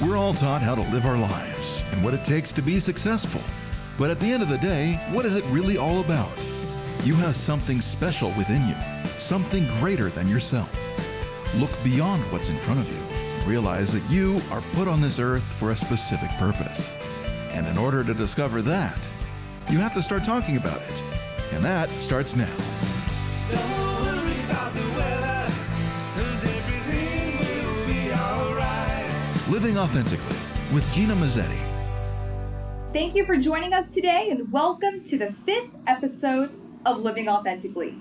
We're all taught how to live our lives and what it takes to be successful. But at the end of the day, what is it really all about? You have something special within you, something greater than yourself. Look beyond what's in front of you and realize that you are put on this earth for a specific purpose. And in order to discover that, you have to start talking about it. And that starts now. Don't worry about the weather, 'cause everything will be alright. Living Authentically with Gina Mazzetti. Thank you for joining us today and welcome to the 5th episode of Living Authentically.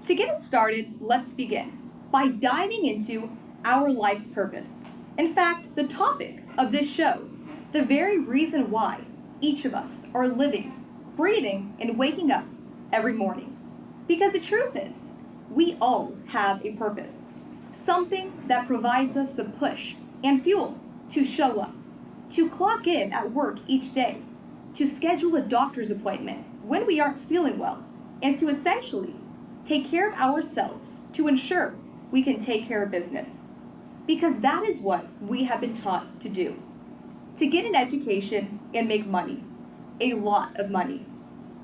To get us started, let's begin by diving into our life's purpose. In fact, the topic of this show, the very reason why each of us are living, breathing, and waking up every morning. Because the truth is, we all have a purpose, something that provides us the push and fuel to show up, to clock in at work each day, to schedule a doctor's appointment when we aren't feeling well, and to essentially take care of ourselves to ensure we can take care of business. Because that is what we have been taught to do. To get an education and make money, a lot of money.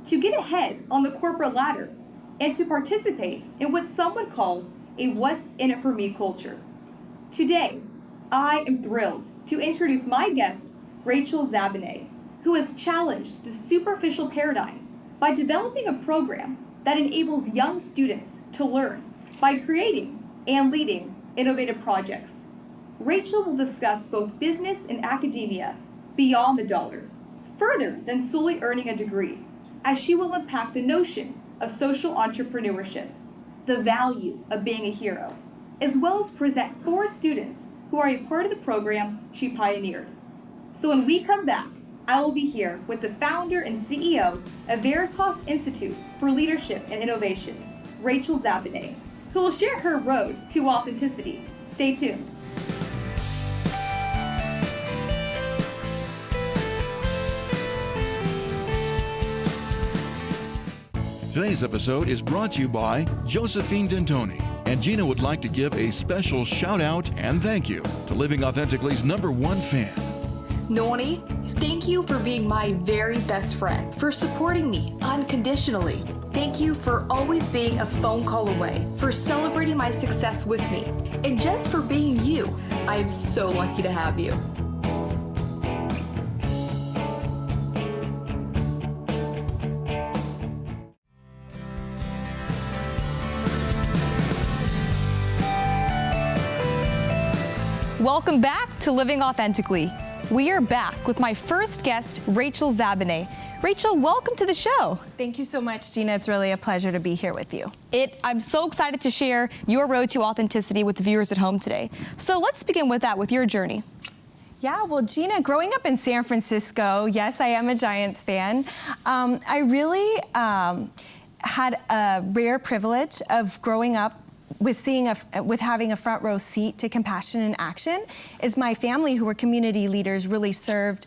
To get ahead on the corporate ladder, and to participate in what some would call a what's in it for me culture. Today, I am thrilled to introduce my guest, Rachel Zabaneh, who has challenged the superficial paradigm by developing a program that enables young students to learn by creating and leading innovative projects. Rachel will discuss both business and academia beyond the dollar, further than solely earning a degree, as she will unpack the notion of social entrepreneurship, the value of being a hero, as well as present 4 students who are a part of the program she pioneered. So when we come back, I will be here with the founder and CEO of Veritas Institute for Leadership and Innovation, Rachel Zabaneh, who will share her road to authenticity. Stay tuned. Today's episode is brought to you by Josephine DAntoni, and Gina would like to give a special shout out and thank you to Living Authentically's #1 fan. Noni, thank you for being my very best friend, for supporting me unconditionally. Thank you for always being a phone call away, for celebrating my success with me, and just for being you. I am so lucky to have you. Welcome back to Living Authentically. We are back with my first guest, Rachel Zabaneh. Rachel, welcome to the show. Thank you so much, Gina. It's really a pleasure to be here with you. I'm so excited to share your road to authenticity with the viewers at home today. So let's begin with that, with your journey. Yeah, well, Gina, growing up in San Francisco, yes, I am a Giants fan. I really had a rare privilege of growing up with having a front row seat to compassion and action, as my family, who were community leaders, really served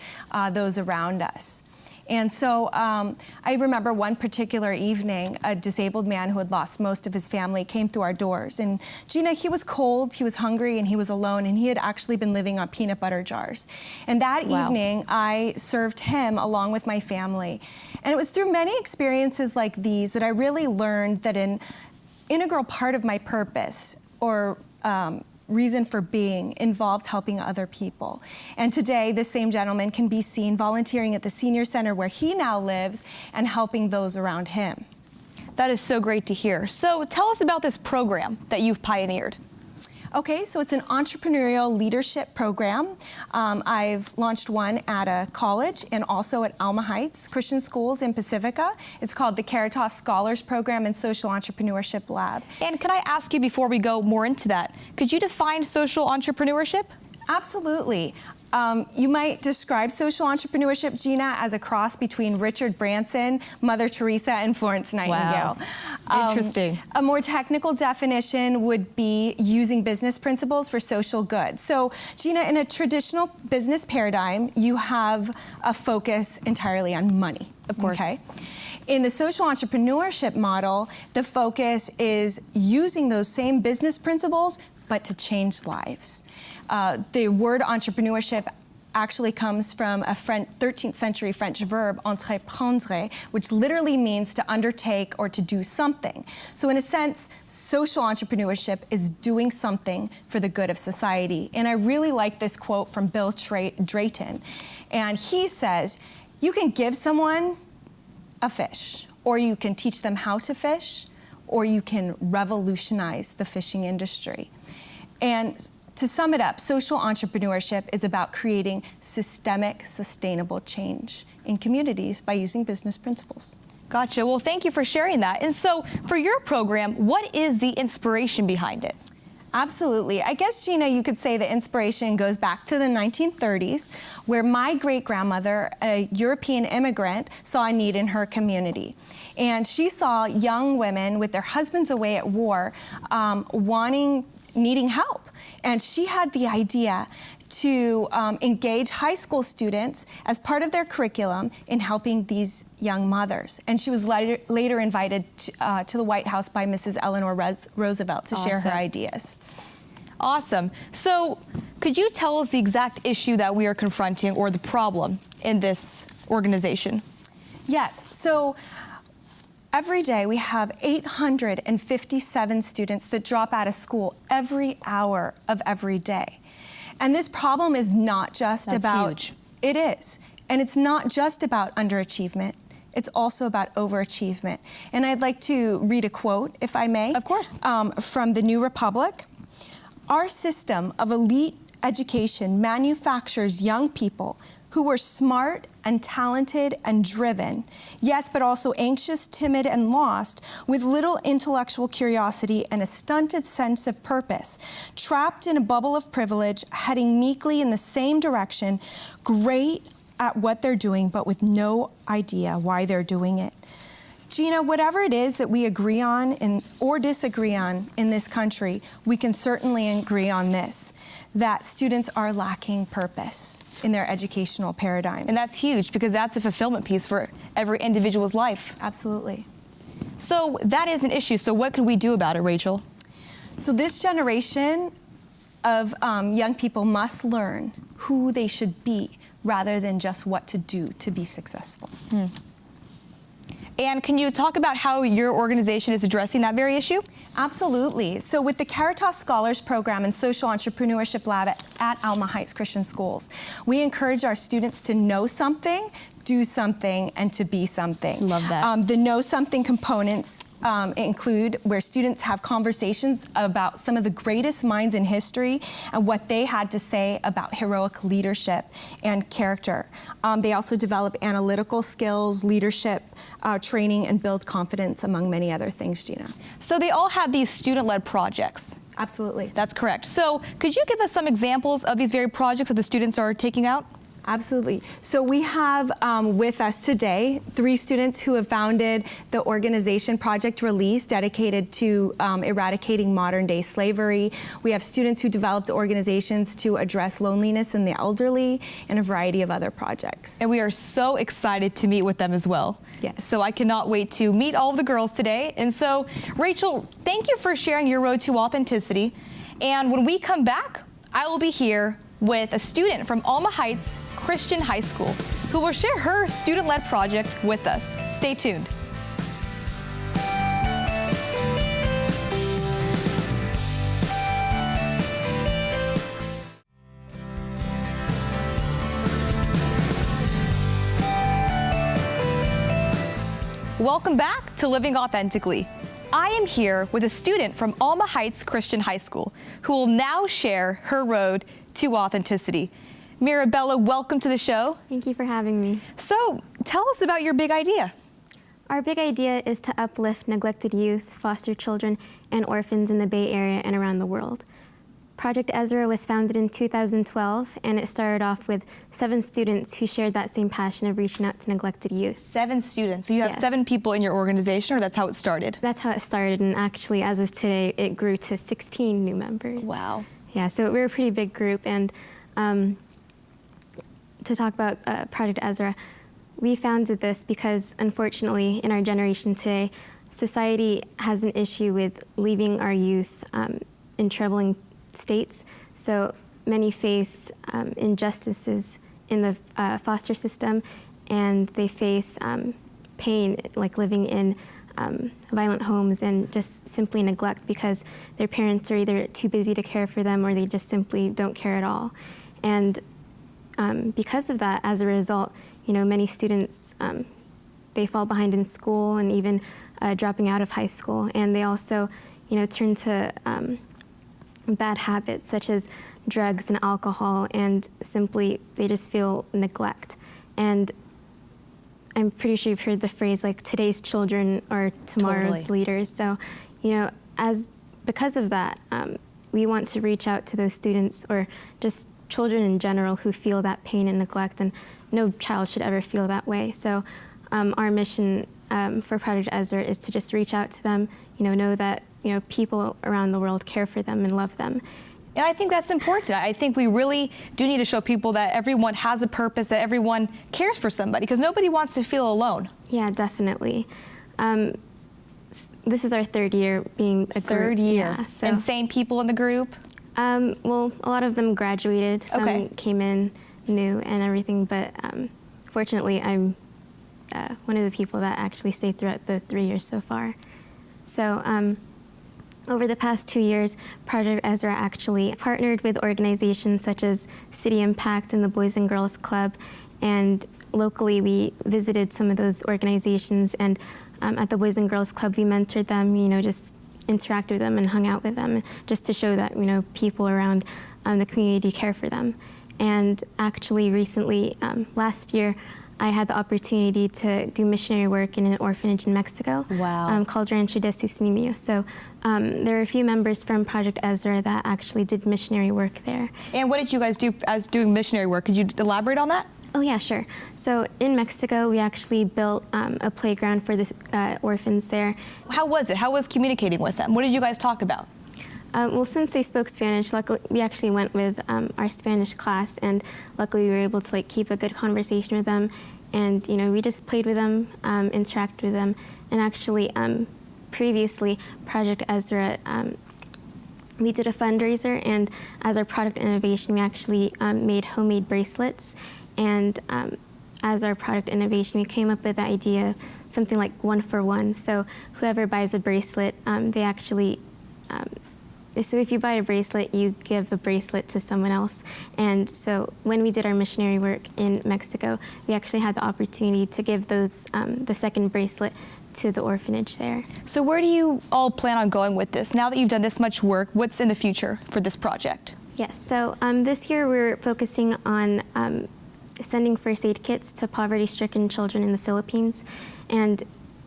those around us. And so I remember one particular evening, a disabled man who had lost most of his family came through our doors. And Gina, he was cold, he was hungry, and he was alone, and he had actually been living on peanut butter jars. And that evening, I served him along with my family. And it was through many experiences like these that I really learned that an integral part of my purpose, or reason for being, involved helping other people. And today, this same gentleman can be seen volunteering at the senior center where he now lives and helping those around him. That is so great to hear. So tell us about this program that you've pioneered. Okay, so it's an entrepreneurial leadership program. I've launched one at a college and also at Alma Heights Christian Schools in Pacifica. It's called the Veritas Scholars Program and Social Entrepreneurship Lab. And can I ask you, before we go more into that, could you define social entrepreneurship? Absolutely. You might describe social entrepreneurship, Gina, as a cross between Richard Branson, Mother Teresa, and Florence Nightingale. Wow. Interesting. A more technical definition would be using business principles for social good. So, Gina, in a traditional business paradigm, you have a focus entirely on money. Of course. Okay? In the social entrepreneurship model, the focus is using those same business principles, but to change lives. The word entrepreneurship actually comes from a 13th century French verb, entreprendre, which literally means to undertake or to do something. So in a sense, social entrepreneurship is doing something for the good of society. And I really like this quote from Bill Drayton. And he says, you can give someone a fish, or you can teach them how to fish, or you can revolutionize the fishing industry. And to sum it up, social entrepreneurship is about creating systemic, sustainable change in communities by using business principles. Gotcha. Well, thank you for sharing that. And so for your program, what is the inspiration behind it? Absolutely. I guess, Gina, you could say the inspiration goes back to the 1930s, where my great-grandmother, a European immigrant, saw a need in her community. And she saw young women with their husbands away at war needing help. And she had the idea to engage high school students as part of their curriculum in helping these young mothers. And she was later invited to the White House by Mrs. Eleanor Roosevelt to share her ideas. Awesome. So could you tell us the exact issue that we are confronting or the problem in this organization? Yes. So every day we have 857 students that drop out of school every hour of every day. And this problem is not just about... Huge. It is. And it's not just about underachievement. It's also about overachievement. And I'd like to read a quote, if I may. Of course. From the New Republic. Our system of elite education manufactures young people who are smart and talented and driven, yes, but also anxious, timid, and lost, with little intellectual curiosity and a stunted sense of purpose, trapped in a bubble of privilege, heading meekly in the same direction, great at what they're doing, but with no idea why they're doing it. Gina, whatever it is that we agree on or disagree on in this country, we can certainly agree on this, that students are lacking purpose in their educational paradigms. And that's huge because that's a fulfillment piece for every individual's life. Absolutely. So that is an issue. So what can we do about it, Rachel? So this generation of young people must learn who they should be rather than just what to do to be successful. And can you talk about how your organization is addressing that very issue? Absolutely. So with the Veritas Scholars Program and Social Entrepreneurship Lab at Alma Heights Christian Schools, we encourage our students to know something, do something, and to be something. Love that. The know something components include where students have conversations about some of the greatest minds in history and what they had to say about heroic leadership and character. They also develop analytical skills, leadership training, and build confidence, among many other things, Gina. So they all have these student-led projects. Absolutely. That's correct. So could you give us some examples of these very projects that the students are taking out? Absolutely. So we have with us today 3 students who have founded the organization Project Release, dedicated to eradicating modern-day slavery. We have students who developed organizations to address loneliness in the elderly, and a variety of other projects. And we are so excited to meet with them as well. Yes. So I cannot wait to meet all of the girls today. And so, Rachel, thank you for sharing your road to authenticity. And when we come back, I will be here with a student from Alma Heights Christian High School who will share her student-led project with us. Stay tuned. Welcome back to Living Authentically. I am here with a student from Alma Heights Christian High School who will now share her road to authenticity. Mirabella, welcome to the show. Thank you for having me. So, tell us about your big idea. Our big idea is to uplift neglected youth, foster children, and orphans in the Bay Area and around the world. Project Ezra was founded in 2012, and it started off with 7 students who shared that same passion of reaching out to neglected youth. 7 students. So you have Yeah. 7 people in your organization, or that's how it started? That's how it started, and actually, as of today, it grew to 16 new members. Wow. Yeah, so we're a pretty big group, and to talk about Project Ezra, we founded this because, unfortunately, in our generation today, society has an issue with leaving our youth in troubling states. So many face injustices in the foster system, and they face pain, like living in violent homes and just simply neglect because their parents are either too busy to care for them or they just simply don't care at all. And because of that, as a result, many students, they fall behind in school and even dropping out of high school. And they also, turn to bad habits such as drugs and alcohol, and simply they just feel neglect. And I'm pretty sure you've heard the phrase like today's children are tomorrow's leaders. So, because of that, we want to reach out to those students or just children in general who feel that pain and neglect, and no child should ever feel that way. So our mission for Project Ezra is to just reach out to them, know that people around the world care for them and love them. And I think that's important. I think we really do need to show people that everyone has a purpose, that everyone cares for somebody, because nobody wants to feel alone. Yeah, definitely. This is our third year being a Third group. year. Yeah, so, And same people in the group? well, a lot of them graduated. Some came in new and everything, but fortunately, I'm one of the people that actually stayed throughout the 3 years so far. So over the past 2 years, Project Ezra actually partnered with organizations such as City Impact and the Boys and Girls Club, and locally we visited some of those organizations, and at the Boys and Girls Club we mentored them, just interacted with them and hung out with them just to show that, people around the community care for them. And actually recently, last year, I had the opportunity to do missionary work in an orphanage in Mexico. Wow. Called Rancho de sus Niños. So there are a few members from Project Ezra that actually did missionary work there. And what did you guys do as doing missionary work? Could you elaborate on that? Oh yeah, sure. So in Mexico, we actually built a playground for the orphans there. How was it? How was communicating with them? What did you guys talk about? Well, since they spoke Spanish, luckily we actually went with our Spanish class, and luckily we were able to keep a good conversation with them, and we just played with them, interacted with them, and actually previously Project Ezra, we did a fundraiser, and as our product innovation, we actually made homemade bracelets, and as our product innovation, we came up with the idea, something like 1 for 1. So whoever buys a bracelet, they actually so if you buy a bracelet, you give a bracelet to someone else. And so when we did our missionary work in Mexico, we actually had the opportunity to give those, the second bracelet to the orphanage there. So where do you all plan on going with this? Now that you've done this much work, what's in the future for this project? Yes, so this year we're focusing on sending first aid kits to poverty-stricken children in the Philippines. And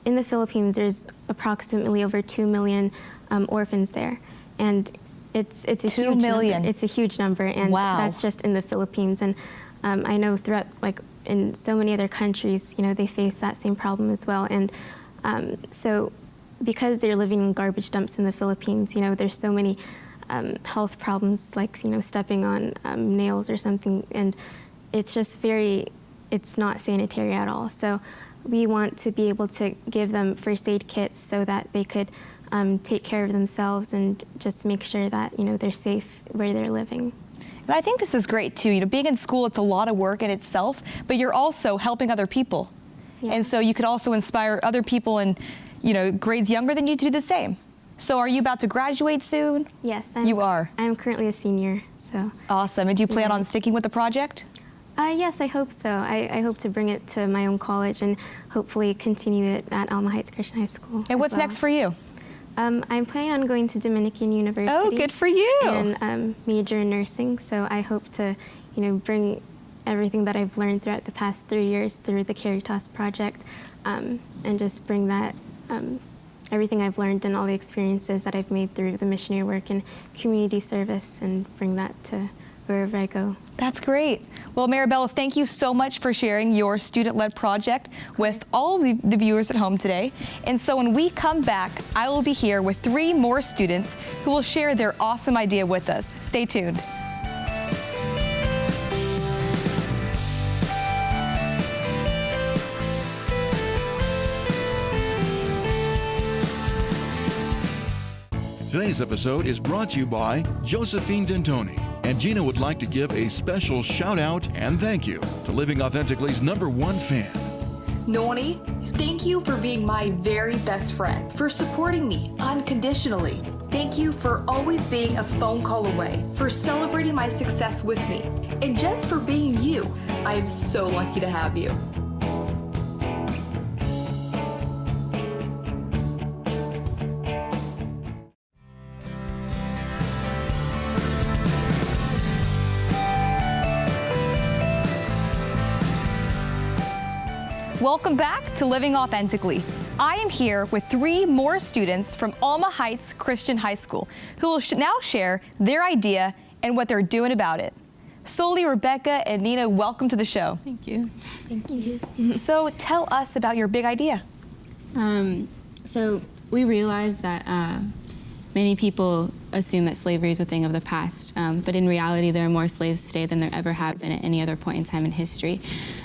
in the Philippines, there's approximately over 2 million orphans there. And it's a 2 huge million. number. It's a huge number, and Wow. that's just in the Philippines. And I know throughout, in so many other countries, they face that same problem as well. And so because they're living in garbage dumps in the Philippines, there's so many health problems, like, stepping on nails or something, and it's just it's not sanitary at all. So we want to be able to give them first aid kits so that they could take care of themselves and just make sure that, they're safe where they're living. And I think this is great too. Being in school, it's a lot of work in itself, but you're also helping other people. Yeah. And so you could also inspire other people in, grades younger than you to do the same. So are you about to graduate soon? Yes, You are. I'm currently a senior, so. Awesome. And do you plan on sticking with the project? Yes, I hope so. I hope to bring it to my own college and hopefully continue it at Alma Heights Christian High School. And what's next for you? I'm planning on going to Dominican University. Oh, good for you. And major in nursing, so I hope to, bring everything that I've learned throughout the past 3 years through the Veritas project, and just bring that, everything I've learned and all the experiences that I've made through the missionary work and community service, and bring that to wherever I go. That's great. Well, Mirabella, thank you so much for sharing your student-led project with all of the viewers at home today. And so when we come back, I will be here with 3 more students who will share their awesome idea with us. Stay tuned. Today's episode is brought to you by Josephine DAntoni And Gina would like to give a special shout out and thank you to Living Authentically's #1 fan. Noni, thank you for being my very best friend, for supporting me unconditionally. Thank you for always being a phone call away, for celebrating my success with me, and just for being you. I am so lucky to have you. Welcome back to Living Authentically. I am here with 3 more students from Alma Heights Christian High School who will now share their idea and what they're doing about it. Soli, Rebecca, and Nena, welcome to the show. Thank you. Thank you. So tell us about your big idea. So we realized that many people assume that slavery is a thing of the past, but in reality there are more slaves today than there ever have been at any other point in time in history.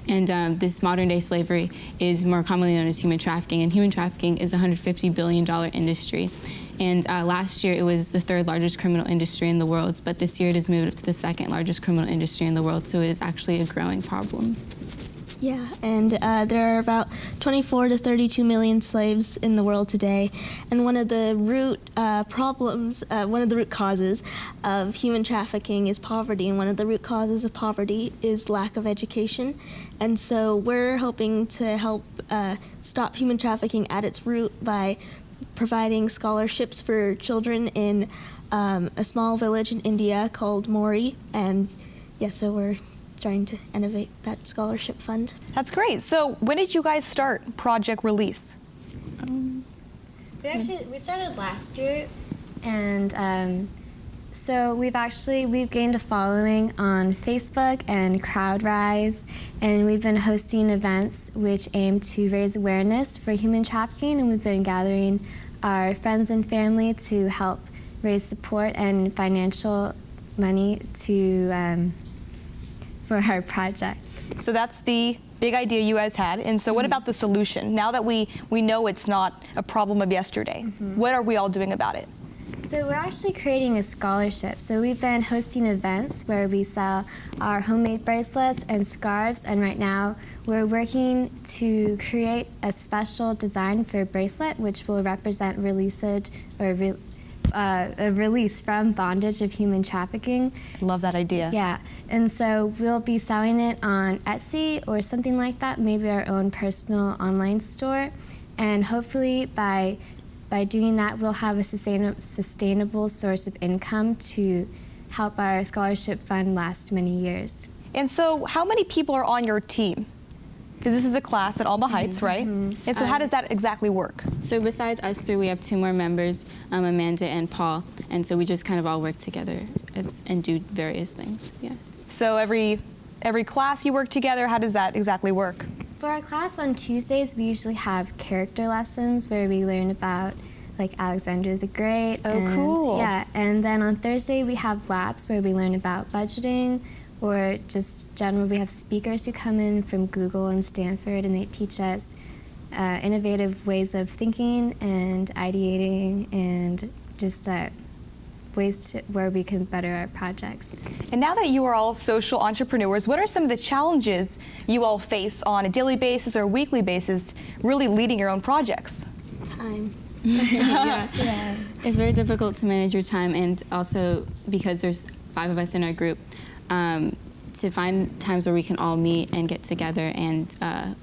And this modern day slavery is more commonly known as human trafficking, and human trafficking is a $150 billion industry. And last year it was the 3rd largest criminal industry in the world, but this year it has moved up to the 2nd largest criminal industry in the world, so it is actually a growing problem. Yeah, and there are about 24 to 32 million slaves in the world today, and one of the root one of the root causes of human trafficking is poverty, and one of the root causes of poverty is lack of education. And so we're hoping to help stop human trafficking at its root by providing scholarships for children in a small village in India called Mori, and yeah, so we're trying to innovate that scholarship fund. That's great. So when did you guys start Project Release? We started last year, and so we've gained a following on Facebook and CrowdRise, and we've been hosting events which aim to raise awareness for human trafficking, and we've been gathering our friends and family to help raise support and financial money to for our project. So that's the big idea you guys had. And so what about the solution? Now that we know it's not a problem of yesterday, what are we all doing about it? So we're actually creating a scholarship. So we've been hosting events where we sell our homemade bracelets and scarves, and right now we're working to create a special design for a bracelet which will represent a release from bondage of human trafficking. Love that idea. Yeah, and so we'll be selling it on Etsy or something like that, maybe our own personal online store, and hopefully by doing that we'll have a sustainable source of income to help our scholarship fund last many years. And so how many people are on your team? Because this is a class at Alma Heights, right? And so how does that exactly work? So besides us 3, we have 2 more members, Amanda and Paul, and so we just kind of all work together and do various things. Yeah. So every class you work together, how does that exactly work? For our class on Tuesdays, we usually have character lessons where we learn about like Alexander the Great. Oh, cool. Yeah, and then on Thursday we have labs where we learn about budgeting, or just general, we have speakers who come in from Google and Stanford, and they teach us innovative ways of thinking and ideating, and just ways where we can better our projects. And now that you are all social entrepreneurs, what are some of the challenges you all face on a daily basis or weekly basis really leading your own projects? Time. Yeah. It's very difficult to manage your time, and also because there's 5 of us in our group, to find times where we can all meet and get together and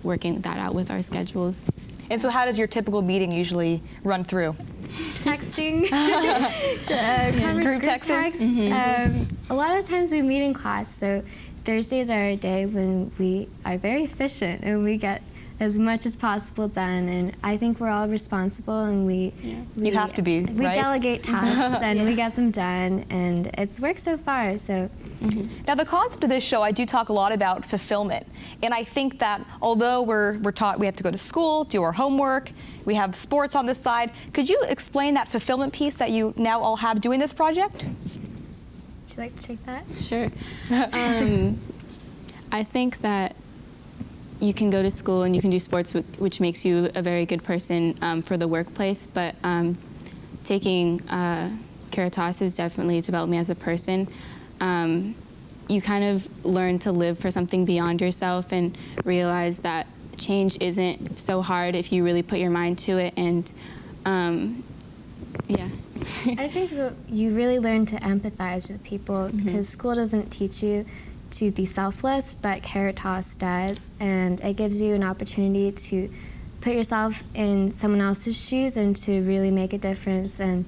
working that out with our schedules. And so how does your typical meeting usually run through? Texting, Group texts. A lot of times we meet in class, so Thursdays are a day when we are very efficient and we get as much as possible done, and I think we're all responsible, and we You have to be, we right? delegate tasks and we get them done, and it's worked so far. So Now the concept of this show, I do talk a lot about fulfillment, and I think that although we're taught we have to go to school, do our homework, we have sports on this side, could you explain that fulfillment piece that you now all have doing this project? would you like to take that? Sure. I think that you can go to school and you can do sports, which makes you a very good person for the workplace, but taking Veritas has definitely developed me as a person. you kind of learn to live for something beyond yourself and realize that change isn't so hard if you really put your mind to it. And yeah. I think that you really learn to empathize with people because school doesn't teach you to be selfless, but Veritas does, and it gives you an opportunity to put yourself in someone else's shoes and to really make a difference. And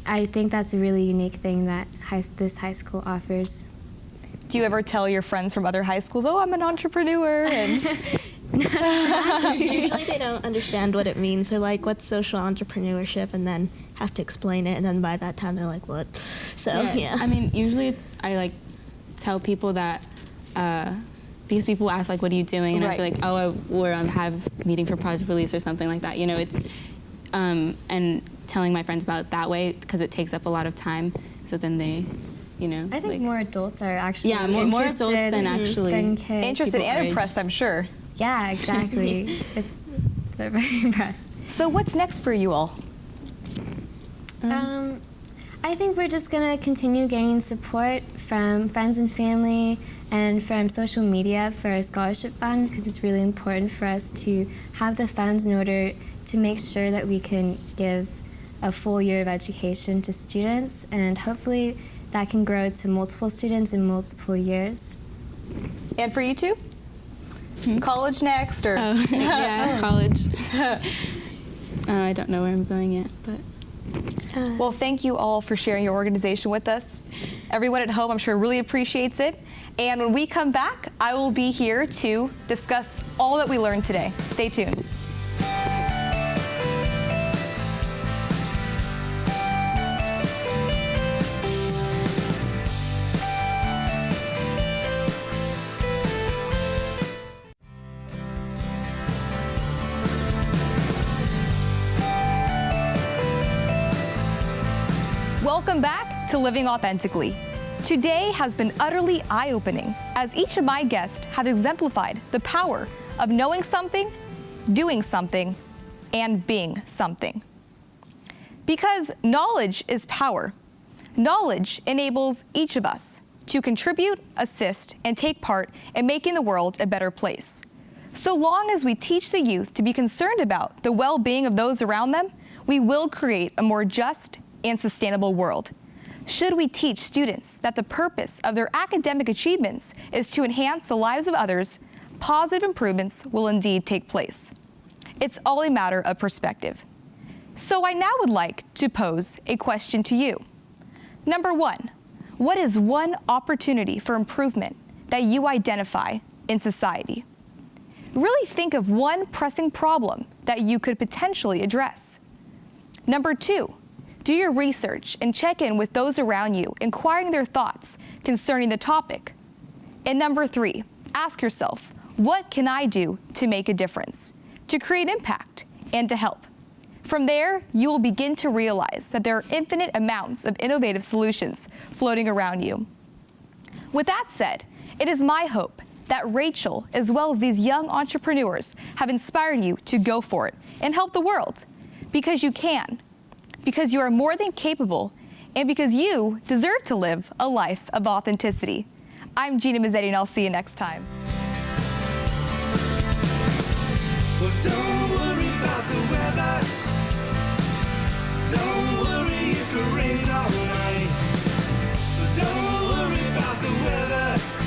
I think that's a really unique thing that this high school offers. Do you ever tell your friends from other high schools, oh, I'm an entrepreneur? And Usually they don't understand what it means. They're like, what's social entrepreneurship? And then have to explain it. And then by that time, they're like, what? So, yeah. I mean, usually I like tell people that because people ask like, what are you doing? And I feel like, oh, we're have meeting for project release or something like that. You know, it's and telling my friends about it that way because it takes up a lot of time. So then they, you know. I think more adults are actually more adults than actually kids. Interested and impressed, I'm sure. Yeah, exactly. They're very impressed. So what's next for you all? I think we're just going to continue gaining support from friends and family and from social media for our scholarship fund because it's really important for us to have the funds in order to make sure that we can give a full year of education to students, and hopefully that can grow to multiple students in multiple years. And for you two? College next, or? Yeah, college. I don't know where I'm going yet, but. Well, thank you all for sharing your organization with us. Everyone at home, I'm sure, really appreciates it. And when we come back, I will be here to discuss all that we learned today. Stay tuned. Welcome back to Living Authentically. Today has been utterly eye-opening as each of my guests have exemplified the power of knowing something, doing something, and being something. Because knowledge is power. Knowledge enables each of us to contribute, assist, and take part in making the world a better place. So long as we teach the youth to be concerned about the well-being of those around them, we will create a more just and sustainable world. Should we teach students that the purpose of their academic achievements is to enhance the lives of others, positive improvements will indeed take place. It's all a matter of perspective. So I now would like to pose a question to you. Number one, what is one opportunity for improvement that you identify in society? Really think of one pressing problem that you could potentially address. Number two, do your research and check in with those around you, inquiring their thoughts concerning the topic. And number three, ask yourself, what can I do to make a difference, to create impact, and to help? From there, you will begin to realize that there are infinite amounts of innovative solutions floating around you. With that said, it is my hope that Rachel, as well as these young entrepreneurs, have inspired you to go for it and help the world, because you can. Because you are more than capable, and because you deserve to live a life of authenticity. I'm Gina Mazzetti, and I'll see you next time. Well, don't worry about the weather. Don't worry if it rains all night. Don't worry about the weather.